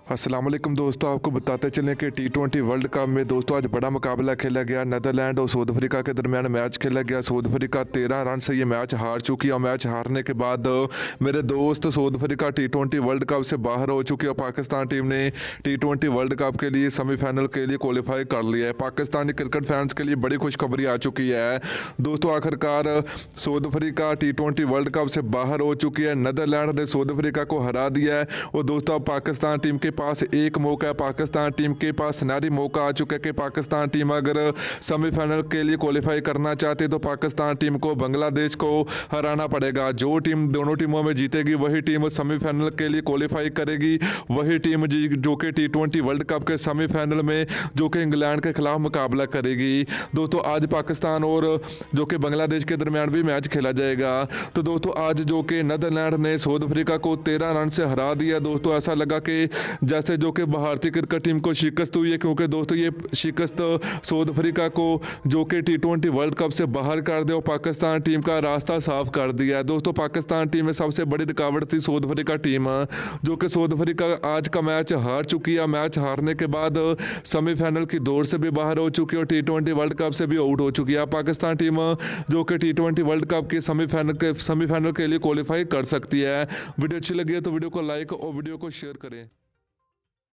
अस्सलाम वालेकुम दोस्तों, आपको बताते चलें कि टी20 वर्ल्ड कप में दोस्तों आज बड़ा मुकाबला खेला गया। नीदरलैंड और साउथ अफ्रीका के दरमियान मैच खेला गया। साउथ अफ्रीका 13 रन से ये मैच हार चुकी है और मैच हारने के बाद मेरे दोस्त साउथ अफ्रीका टी20 वर्ल्ड कप से बाहर हो चुकी है। पाकिस्तान टीम ने टी20 वर्ल्ड कप के लिए सेमीफाइनल के लिए क्वालिफाई कर लिया है। पाकिस्तानी क्रिकेट फैंस के लिए बड़ी खुशखबरी आ चुकी है दोस्तों। आखिरकार साउथ अफ्रीका टी20 वर्ल्ड कप से बाहर हो चुकी है। नीदरलैंड ने साउथ अफ्रीका को हरा दिया है और दोस्तों पाकिस्तान टीम के पास एक मौका है। पाकिस्तान टीम के पास सुनहरी मौका आ चुका है कि पाकिस्तान टीम अगर सेमीफाइनल के लिए क्वालिफाई करना चाहती है तो पाकिस्तान टीम को बांग्लादेश को हराना पड़ेगा। जो टीम दोनों टीमों में जीतेगी वही टीम सेमीफाइनल के लिए क्वालिफाई करेगी। वही टीम जो कि टी20 वर्ल्ड कप के सेमीफाइनल में जो कि इंग्लैंड के खिलाफ मुकाबला करेगी। दोस्तों आज पाकिस्तान और जो कि बांग्लादेश के दरमियान भी मैच खेला जाएगा। तो दोस्तों आज जो कि नीदरलैंड ने साउथ अफ्रीका को 13 रन से हरा दिया। दोस्तों ऐसा लगा कि जैसे जो कि भारतीय क्रिकेट टीम को शिकस्त हुई है, क्योंकि दोस्तों ये शिकस्त साउथ अफ्रीका को जो कि टी20 वर्ल्ड कप से बाहर कर दे और पाकिस्तान टीम का रास्ता साफ कर दिया है। दोस्तों पाकिस्तान टीम में सबसे बड़ी रुकावट थी साउथ अफ्रीका टीम, जो कि साउथ अफ्रीका आज का मैच हार चुकी है। मैच हारने के बाद सेमीफाइनल की दौड़ से भी बाहर हो चुकी है और टी20 वर्ल्ड कप से भी आउट हो चुकी है। पाकिस्तान टीम जो कि टी20 वर्ल्ड कप की सेमीफाइनल के लिए क्वालिफाई कर सकती है। वीडियो अच्छी लगी है तो वीडियो को लाइक और वीडियो को शेयर करें।